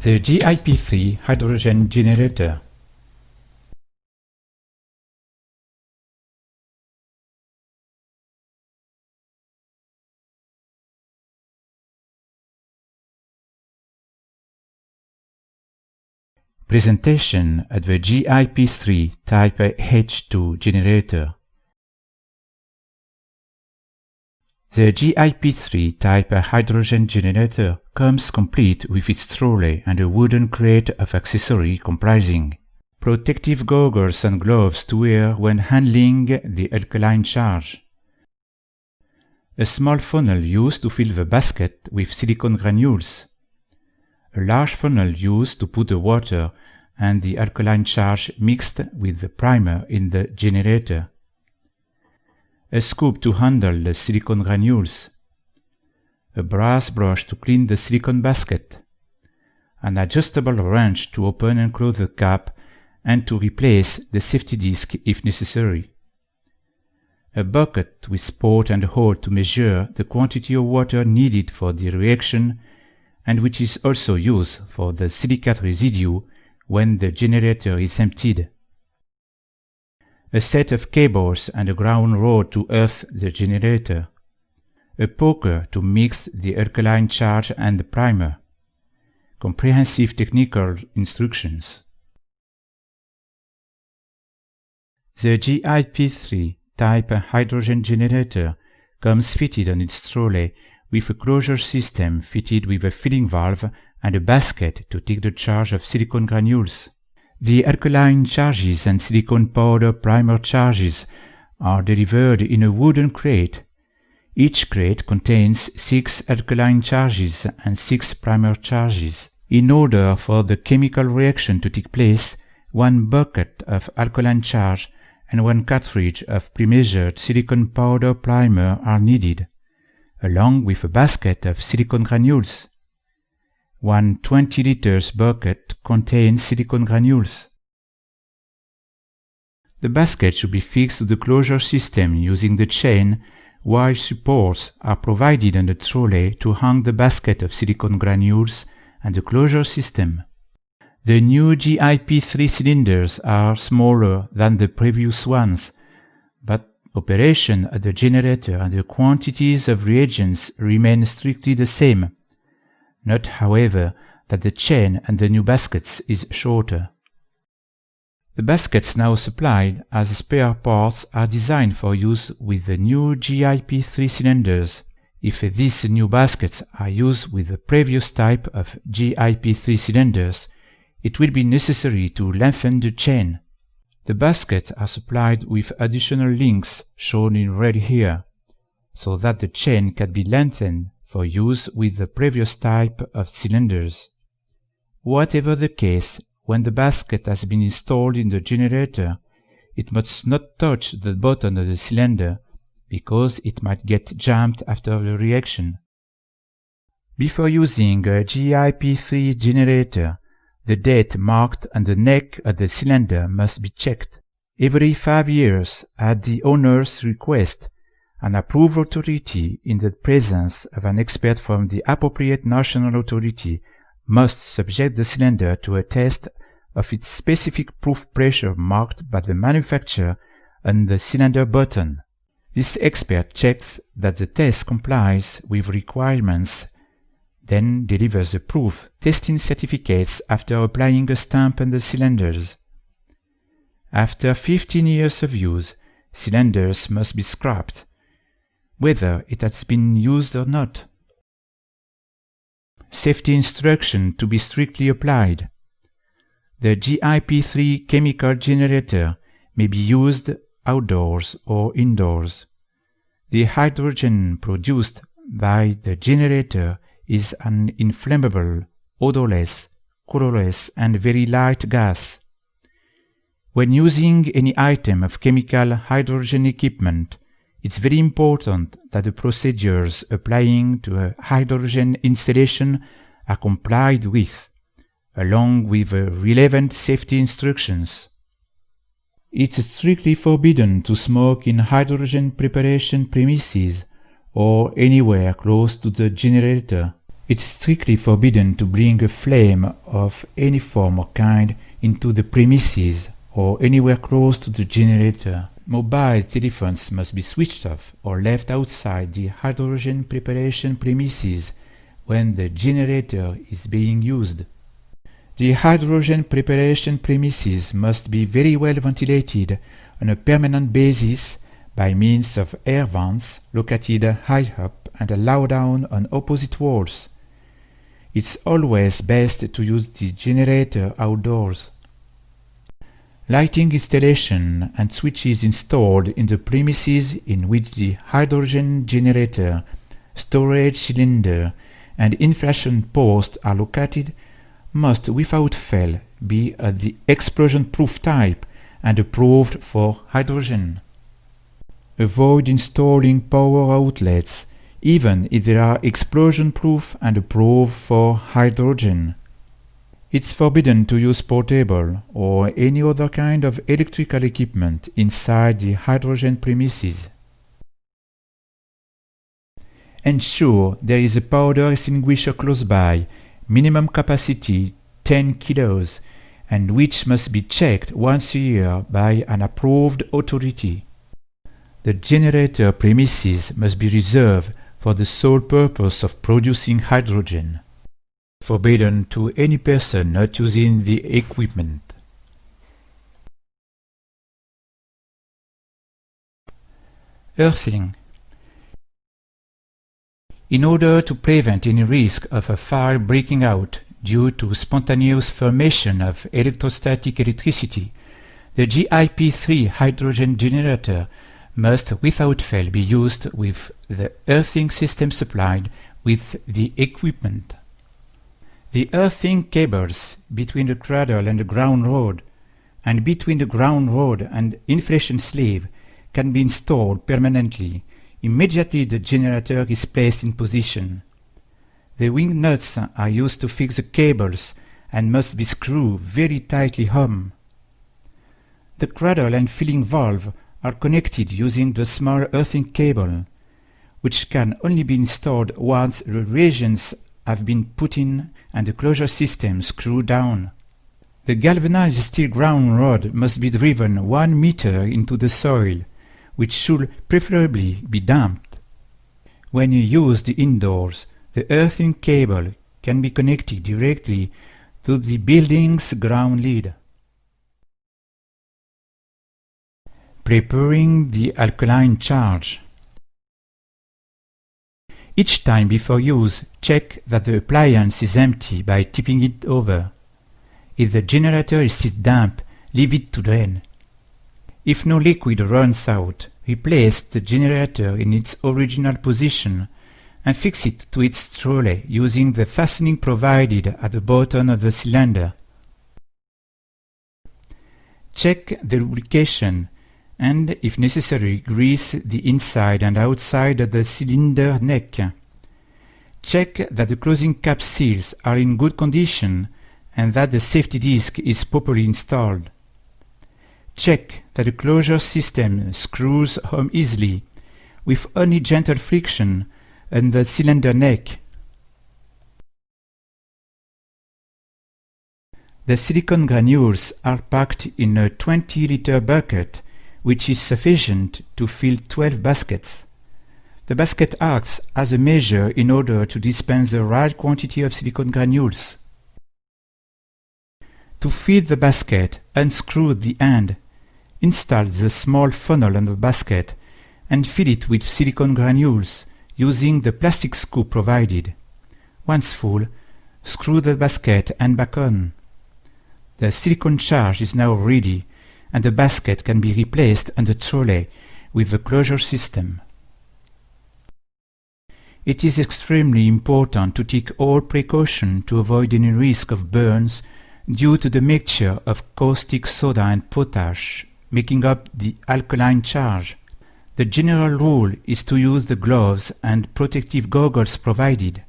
The GIP3 Hydrogen Generator. Presentation at the GIP3 Type H2 generator. The GIP3 Type Hydrogen Generator comes complete with its trolley and a wooden crate of accessory comprising protective goggles and gloves to wear when handling the alkaline charge, a small funnel used to fill the basket with silicone granules, a large funnel used to put the water and the alkaline charge mixed with the primer in the generator, a scoop to handle the silicone granules, a brass brush to clean the silicone basket, an adjustable wrench to open and close the cap and to replace the safety disc if necessary, a bucket with spout and hole to measure the quantity of water needed for the reaction and which is also used for the silicate residue when the generator is emptied, a set of cables and a ground rod to earth the generator, a poker to mix the alkaline charge and the primer, comprehensive technical instructions. The GIP3 Type Hydrogen Generator comes fitted on its trolley with a closure system fitted with a filling valve and a basket to take the charge of silicone granules. The alkaline charges and silicone powder primer charges are delivered in a wooden crate. Each crate contains 6 alkaline charges and 6 primer charges. In order for the chemical reaction to take place, 1 bucket of alkaline charge and 1 cartridge of pre-measured silicone powder primer are needed, along with a basket of silicone granules. 1 20 liters bucket contains silicone granules. The basket should be fixed to the closure system using the chain, while supports are provided on the trolley to hang the basket of silicone granules and the closure system. The new GIP3 cylinders are smaller than the previous ones, but operation at the generator and the quantities of reagents remain strictly the same. Note, however, that the chain and the new baskets is shorter. The baskets now supplied as spare parts are designed for use with the new GIP3 cylinders. If these new baskets are used with the previous type of GIP3 cylinders, it will be necessary to lengthen the chain. The baskets are supplied with additional links shown in red here, so that the chain can be lengthened for use with the previous type of cylinders. Whatever the case, when the basket has been installed in the generator, it must not touch the bottom of the cylinder, because it might get jammed after the reaction. Before using a GIP3 generator, the date marked on the neck of the cylinder must be checked. Every 5 years, at the owner's request, an approved authority in the presence of an expert from the appropriate national authority must subject the cylinder to a test of its specific proof pressure marked by the manufacturer on the cylinder button. This expert checks that the test complies with requirements, then delivers the proof testing certificates after applying a stamp on the cylinders. After 15 years of use, cylinders must be scrapped, whether it has been used or not. Safety instruction to be strictly applied. The GIP3 chemical generator may be used outdoors or indoors. The hydrogen produced by the generator is an inflammable, odorless, colorless and very light gas. When using any item of chemical hydrogen equipment, it's very important that the procedures applying to a hydrogen installation are complied with, along with relevant safety instructions. It's strictly forbidden to smoke in hydrogen preparation premises or anywhere close to the generator. It's strictly forbidden to bring a flame of any form or kind into the premises or anywhere close to the generator. Mobile telephones must be switched off or left outside the hydrogen preparation premises when the generator is being used. The hydrogen preparation premises must be very well ventilated on a permanent basis by means of air vents located high up and low down on opposite walls. It's always best to use the generator outdoors. Lighting installation and switches installed in the premises in which the hydrogen generator, storage cylinder, and inflation post are located must without fail be at the explosion-proof type and approved for hydrogen. Avoid installing power outlets even if they are explosion-proof and approved for hydrogen. It's forbidden to use portable or any other kind of electrical equipment inside the hydrogen premises. Ensure there is a powder extinguisher close by, minimum capacity 10 kilos, and which must be checked once a year by an approved authority. The generator premises must be reserved for the sole purpose of producing hydrogen. Forbidden to any person not using the equipment. Earthing. In order to prevent any risk of a fire breaking out due to spontaneous formation of electrostatic electricity, the GIP3 hydrogen generator must without fail be used with the earthing system supplied with the equipment. The earthing cables between the cradle and the ground rod, and between the ground rod and inflation sleeve, can be installed permanently immediately the generator is placed in position. The wing nuts are used to fix the cables and must be screwed very tightly home. The cradle and filling valve are connected using the small earthing cable, which can only be installed once the reagents have been put in and the closure system screwed down. The galvanized steel ground rod must be driven 1 meter into the soil, which should preferably be damped. When used indoors, the earthing cable can be connected directly to the building's ground lead. Preparing the alkaline charge. Each time before use, check that the appliance is empty by tipping it over. If the generator is still damp, leave it to drain. If no liquid runs out, replace the generator in its original position and fix it to its trolley using the fastening provided at the bottom of the cylinder. Check the lubrication and, if necessary, grease the inside and outside of the cylinder neck. Check that the closing cap seals are in good condition and that the safety disc is properly installed. Check that the closure system screws home easily, with only gentle friction on the cylinder neck. The silicon granules are packed in a 20-liter bucket, which is sufficient to fill 12 baskets. The basket acts as a measure in order to dispense the right quantity of silicon granules. To fill the basket, unscrew the end, install the small funnel on the basket, and fill it with silicon granules using the plastic scoop provided. Once full, screw the basket and back on. The silicon charge is now ready, and the basket can be replaced on the trolley with the closure system. It is extremely important to take all precaution to avoid any risk of burns due to the mixture of caustic soda and potash making up the alkaline charge. The general rule is to use the gloves and protective goggles provided.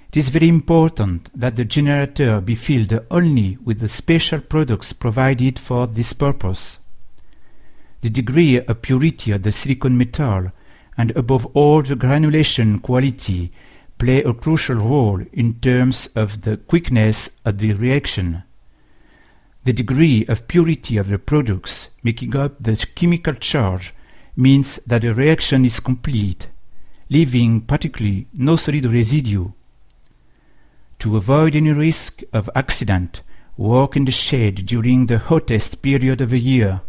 It is very important that the generator be filled only with the special products provided for this purpose. The degree of purity of the silicon metal, and above all the granulation quality, play a crucial role in terms of the quickness of the reaction. The degree of purity of the products making up the chemical charge means that the reaction is complete, leaving practically no solid residue. To avoid any risk of accident, work in the shade during the hottest period of the year.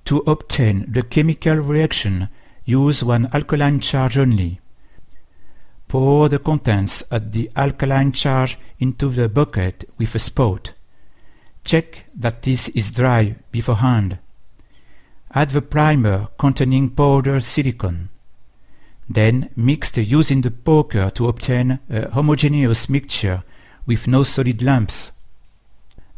To obtain the chemical reaction, use one alkaline charge only. Pour the contents of the alkaline charge into the bucket with a spout. Check that this is dry beforehand. Add the primer containing powdered silicon. Then mix the using the poker to obtain a homogeneous mixture with no solid lumps.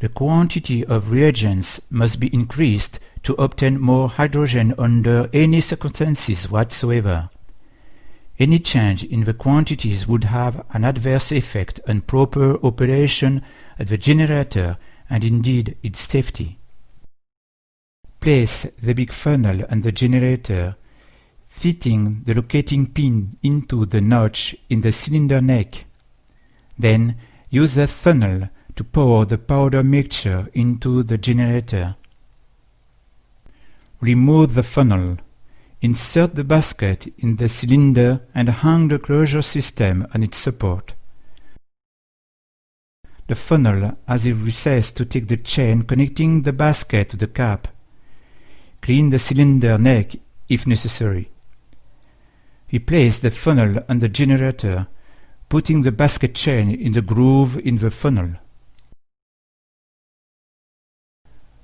The quantity of reagents must be increased to obtain more hydrogen under any circumstances whatsoever. Any change in the quantities would have an adverse effect on proper operation of the generator and indeed its safety. Place the big funnel on the generator, fitting the locating pin into the notch in the cylinder neck. Then use the funnel to pour the powder mixture into the generator. Remove the funnel. Insert the basket in the cylinder and hang the closure system on its support. The funnel has a recess to take the chain connecting the basket to the cap. Clean the cylinder neck if necessary. Replace the funnel on the generator, putting the basket chain in the groove in the funnel.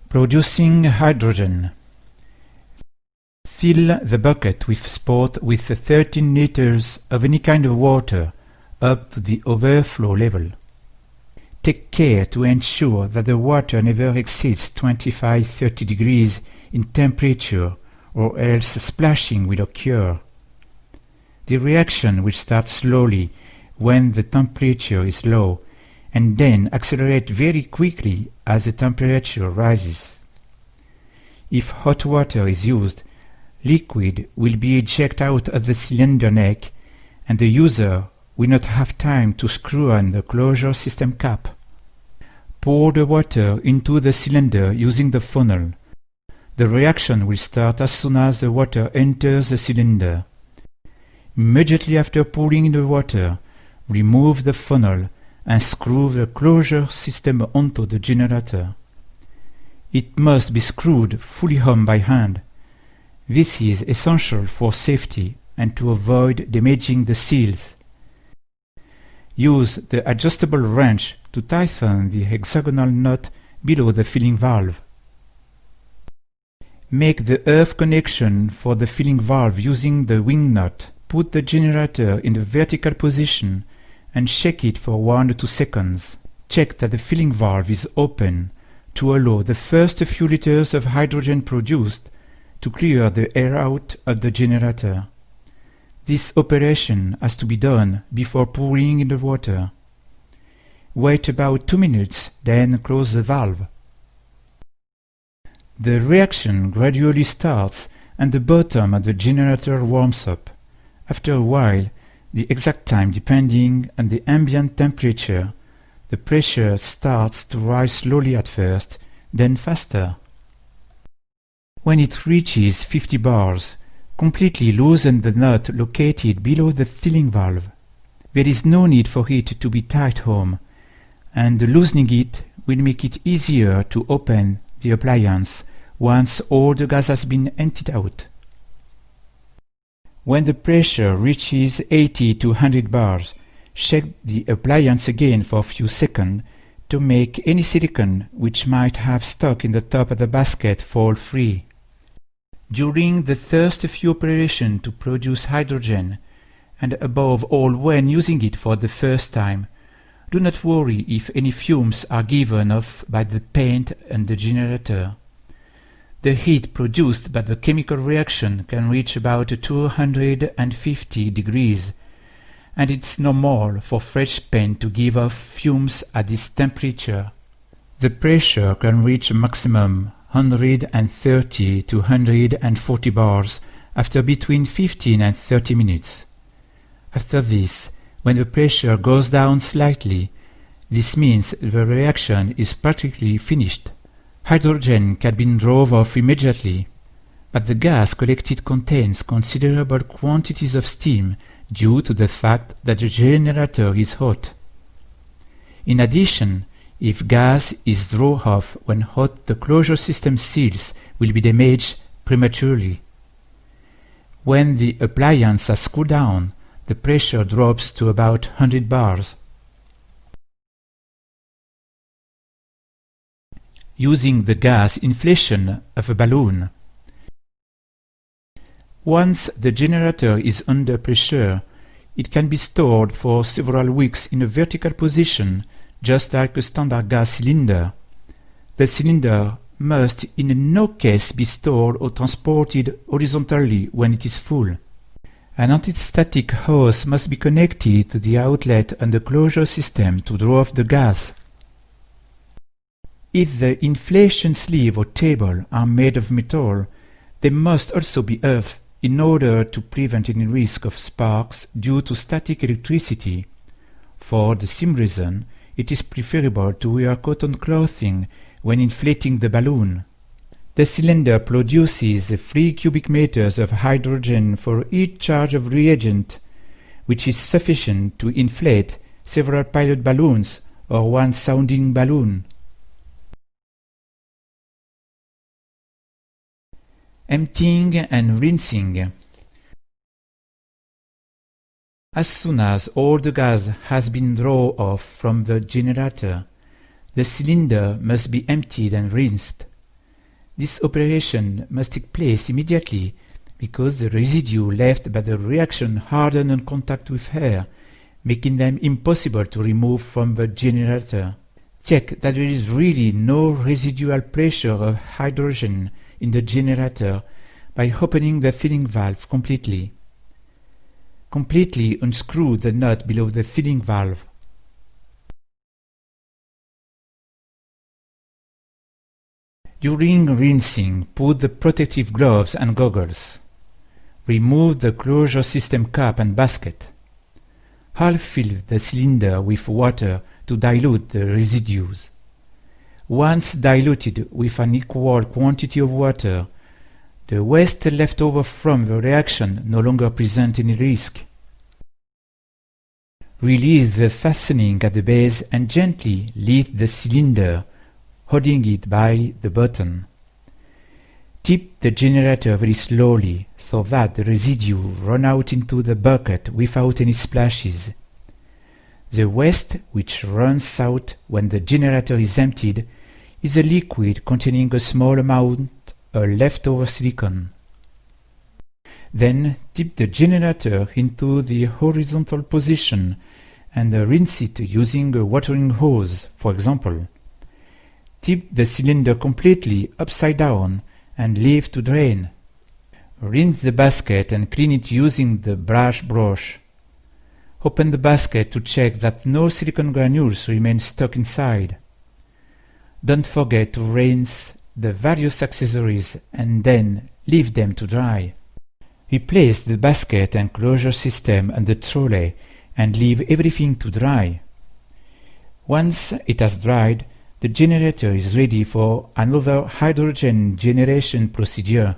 Producing hydrogen. Fill the bucket with spout with 13 liters of any kind of water up to the overflow level. Take care to ensure that the water never exceeds 25-30 degrees in temperature, or else splashing will occur. The reaction will start slowly when the temperature is low, and then accelerate very quickly as the temperature rises. If hot water is used, liquid will be ejected out of the cylinder neck, and the user will not have time to screw on the closure system cap. Pour the water into the cylinder using the funnel. The reaction will start as soon as the water enters the cylinder. Immediately after pouring in the water, remove the funnel and screw the closure system onto the generator. It must be screwed fully home by hand. This is essential for safety and to avoid damaging the seals. Use the adjustable wrench to tighten the hexagonal nut below the filling valve. Make the earth connection for the filling valve using the wing nut. Put the generator in the vertical position and shake it for 1 to 2 seconds. Check that the filling valve is open to allow the first few liters of hydrogen produced to clear the air out of the generator. This operation has to be done before pouring in the water. Wait about 2 minutes, then close the valve. The reaction gradually starts and the bottom of the generator warms up. After a while, the exact time depending on the ambient temperature, the pressure starts to rise slowly at first, then faster. When it reaches 50 bars, completely loosen the nut located below the filling valve. There is no need for it to be tight home, and loosening it will make it easier to open the appliance once all the gas has been emptied out. When the pressure reaches 80 to 100 bars, shake the appliance again for a few seconds to make any silicon which might have stuck in the top of the basket fall free. During the first few operations to produce hydrogen, and above all when using it for the first time, do not worry if any fumes are given off by the paint and the generator. The heat produced by the chemical reaction can reach about 250 degrees, and it's normal for fresh paint to give off fumes at this temperature. The pressure can reach a maximum 130 to 140 bars after between 15 and 30 minutes. After this, when the pressure goes down slightly, this means the reaction is practically finished. Hydrogen can be drawn off immediately, but the gas collected contains considerable quantities of steam due to the fact that the generator is hot. In addition, if gas is drawn off when hot, the closure system seals will be damaged prematurely. When the appliance has cooled down, the pressure drops to about 100 bars. Using the gas inflation of a balloon. Once the generator is under pressure, it can be stored for several weeks in a vertical position, just like a standard gas cylinder. The cylinder must in no case be stored or transported horizontally when it is full. An anti-static hose must be connected to the outlet and the closure system to draw off the gas. If the inflation sleeve or table are made of metal, they must also be earthed in order to prevent any risk of sparks due to static electricity. For the same reason, it is preferable to wear cotton clothing when inflating the balloon. The cylinder produces 3 cubic meters of hydrogen for each charge of reagent, which is sufficient to inflate several pilot balloons or one sounding balloon. Emptying and rinsing. As soon as all the gas has been drawn off from the generator, the cylinder must be emptied and rinsed. This operation must take place immediately because the residue left by the reaction harden on contact with air, making them impossible to remove from the generator. Check that there is really no residual pressure of hydrogen in the generator by opening the filling valve completely. Completely unscrew the nut below the filling valve. During rinsing, put the protective gloves and goggles. Remove the closure system cap and basket. Half-fill the cylinder with water to dilute the residues. Once diluted with an equal quantity of water, the waste left over from the reaction no longer presents any risk. Release the fastening at the base and gently lift the cylinder, holding it by the button. Tip the generator very slowly so that the residue runs out into the bucket without any splashes. The waste which runs out when the generator is emptied is a liquid containing a small amount of leftover silicon. Then tip the generator into the horizontal position and rinse it using a watering hose, for example. Tip the cylinder completely upside down and leave to drain. Rinse the basket and clean it using the brush. Open the basket to check that no silicon granules remain stuck inside. Don't forget to rinse the various accessories and then leave them to dry. Replace the basket and closure system and the trolley and leave everything to dry. Once it has dried, the generator is ready for another hydrogen generation procedure.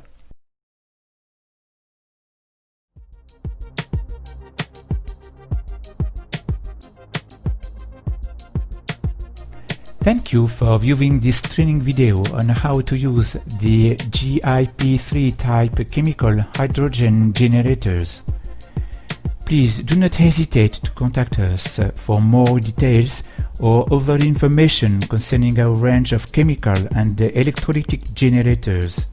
Thank you for viewing this training video on how to use the GIP3 type chemical hydrogen generators. Please do not hesitate to contact us for more details or other information concerning our range of chemical and electrolytic generators.